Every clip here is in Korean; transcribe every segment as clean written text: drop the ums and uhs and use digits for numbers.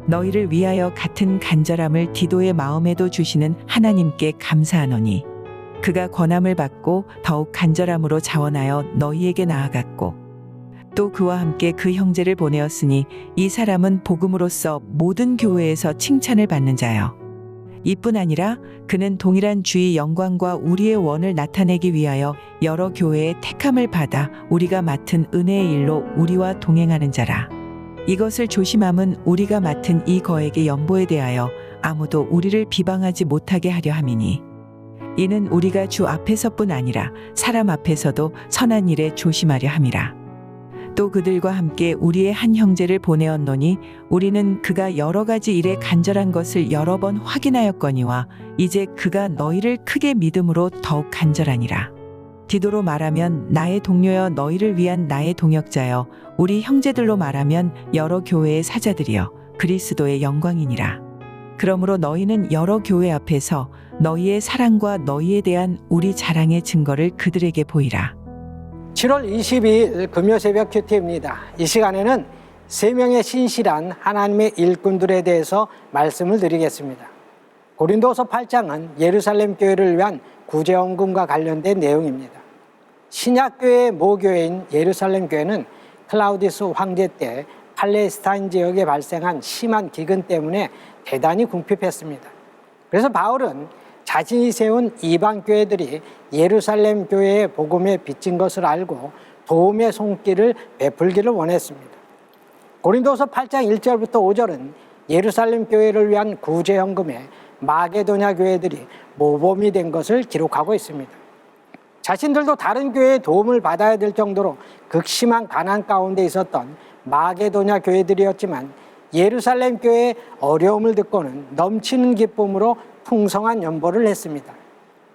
너희를 위하여 같은 간절함을 디도의 마음에도 주시는 하나님께 감사하노니 그가 권함을 받고 더욱 간절함으로 자원하여 너희에게 나아갔고 또 그와 함께 그 형제를 보내었으니 이 사람은 복음으로써 모든 교회에서 칭찬을 받는 자요. 이뿐 아니라 그는 동일한 주의 영광과 우리의 원을 나타내기 위하여 여러 교회의 택함을 받아 우리가 맡은 은혜의 일로 우리와 동행하는 자라. 이것을 조심함은 우리가 맡은 이 거액의 연보에 대하여 아무도 우리를 비방하지 못하게 하려 함이니 이는 우리가 주 앞에서뿐 아니라 사람 앞에서도 선한 일에 조심하려 함이라. 또 그들과 함께 우리의 한 형제를 보내었노니 우리는 그가 여러 가지 일에 간절한 것을 여러 번 확인하였거니와 이제 그가 너희를 크게 믿음으로 더욱 간절하니라. 디도로 말하면 나의 동료여 너희를 위한 나의 동역자여 우리 형제들로 말하면 여러 교회의 사자들이여 그리스도의 영광이니라. 그러므로 너희는 여러 교회 앞에서 너희의 사랑과 너희에 대한 우리 자랑의 증거를 그들에게 보이라. 7월 22일 금요 새벽 큐티입니다. 이 시간에는 3명의 신실한 하나님의 일꾼들에 대해서 말씀을 드리겠습니다. 고린도서 8장은 예루살렘 교회를 위한 구제헌금과 관련된 내용입니다. 신약교회의 모교회인 예루살렘 교회는 클라우디스 황제 때 팔레스타인 지역에 발생한 심한 기근 때문에 대단히 궁핍했습니다. 그래서 바울은 자신이 세운 이방 교회들이 예루살렘 교회의 복음에 빚진 것을 알고 도움의 손길을 베풀기를 원했습니다. 고린도서 8장 1절부터 5절은 예루살렘 교회를 위한 구제헌금에 마게도냐 교회들이 모범이 된 것을 기록하고 있습니다. 자신들도 다른 교회의 도움을 받아야 될 정도로 극심한 가난 가운데 있었던 마게도냐 교회들이었지만 예루살렘 교회의 어려움을 듣고는 넘치는 기쁨으로 풍성한 연보를 했습니다.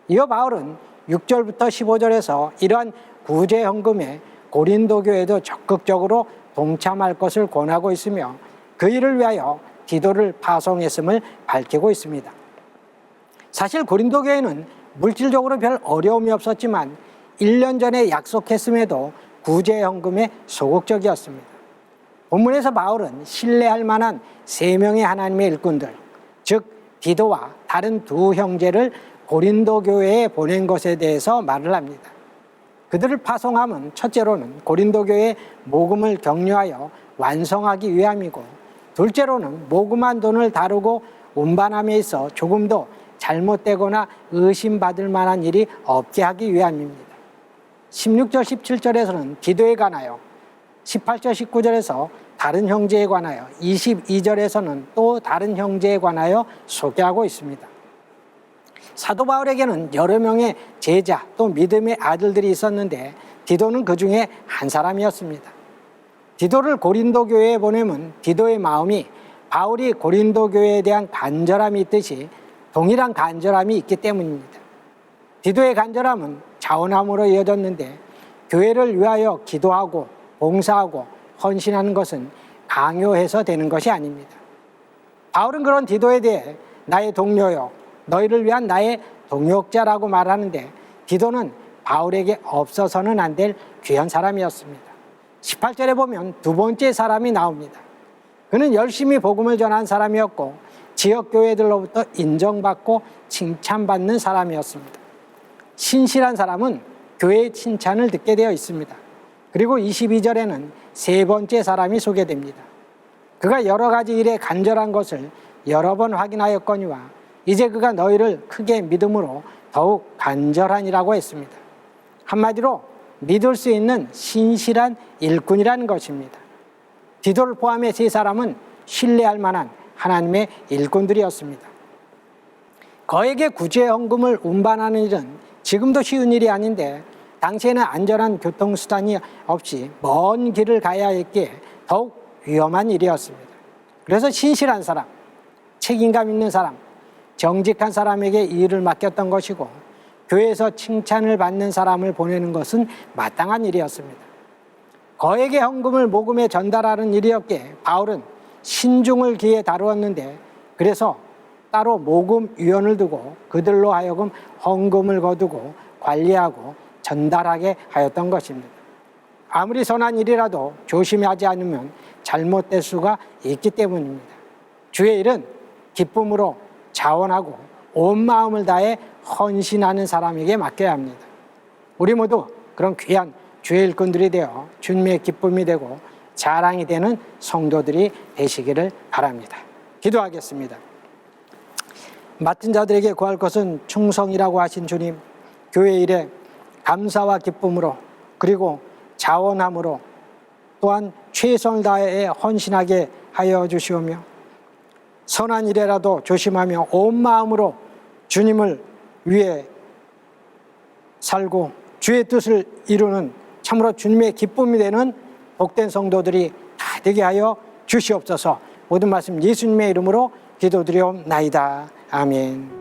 이어 바울은 6절부터 15절에서 이러한 구제헌금에 고린도 교회도 적극적으로 동참할 것을 권하고 있으며 그 일을 위하여 디도를 파송했음을 밝히고 있습니다. 사실 고린도 교회는 물질적으로 별 어려움이 없었지만 1년 전에 약속했음에도 구제헌금에 소극적이었습니다. 본문에서 바울은 신뢰할 만한 3명의 하나님의 일꾼들, 즉 디도와 다른 2 형제를 고린도 교회에 보낸 것에 대해서 말을 합니다. 그들을 파송함은 첫째로는 고린도 교회의 모금을 격려하여 완성하기 위함이고 둘째로는 모금한 돈을 다루고 운반함에 있어 조금도 잘못되거나 의심받을 만한 일이 없게 하기 위함입니다. 16절 17절에서는 디도에 관하여, 18절 19절에서 다른 형제에 관하여, 22절에서는 또 다른 형제에 관하여 소개하고 있습니다. 사도 바울에게는 여러 명의 제자 또 믿음의 아들들이 있었는데 디도는 그 중에 한 사람이었습니다. 디도를 고린도 교회에 보내면 디도의 마음이 바울이 고린도 교회에 대한 간절함이 있듯이 동일한 간절함이 있기 때문입니다. 디도의 간절함은 자원함으로 이어졌는데 교회를 위하여 기도하고 봉사하고 헌신하는 것은 강요해서 되는 것이 아닙니다. 바울은 그런 디도에 대해 나의 동료요, 너희를 위한 나의 동역자라고 말하는데 디도는 바울에게 없어서는 안 될 귀한 사람이었습니다. 18절에 보면 2번째 사람이 나옵니다. 그는 열심히 복음을 전한 사람이었고 지역교회들로부터 인정받고 칭찬받는 사람이었습니다. 신실한 사람은 교회의 칭찬을 듣게 되어 있습니다. 그리고 22절에는 3번째 사람이 소개됩니다. 그가 여러 가지 일에 간절한 것을 여러 번 확인하였거니와 이제 그가 너희를 크게 믿음으로 더욱 간절하니라고 했습니다. 한마디로 믿을 수 있는 신실한 일꾼이라는 것입니다. 디도를 포함해 3사람은 신뢰할 만한 하나님의 일꾼들이었습니다. 거액의 구제헌금을 운반하는 일은 지금도 쉬운 일이 아닌데 당시에는 안전한 교통수단이 없이 먼 길을 가야 했기에 더욱 위험한 일이었습니다. 그래서 신실한 사람, 책임감 있는 사람, 정직한 사람에게 이 일을 맡겼던 것이고 교회에서 칭찬을 받는 사람을 보내는 것은 마땅한 일이었습니다. 거액의 헌금을 모금에 전달하는 일이었기에 바울은 신중을 기해 다루었는데 그래서 따로 모금위원을 두고 그들로 하여금 헌금을 거두고 관리하고 전달하게 하였던 것입니다. 아무리 선한 일이라도 조심하지 않으면 잘못될 수가 있기 때문입니다. 주의 일은 기쁨으로 자원하고 온 마음을 다해 헌신하는 사람에게 맡겨야 합니다. 우리 모두 그런 귀한 주의 일꾼들이 되어 주님의 기쁨이 되고 자랑이 되는 성도들이 되시기를 바랍니다. 기도하겠습니다. 맡은 자들에게 구할 것은 충성이라고 하신 주님, 교회 일에 감사와 기쁨으로 그리고 자원함으로 또한 최선을 다해 헌신하게 하여 주시오며 선한 일에라도 조심하며 온 마음으로 주님을 위해 살고 주의 뜻을 이루는 참으로 주님의 기쁨이 되는 복된 성도들이 다 되게 하여 주시옵소서. 모든 말씀 예수님의 이름으로 기도드리옵나이다. 아멘.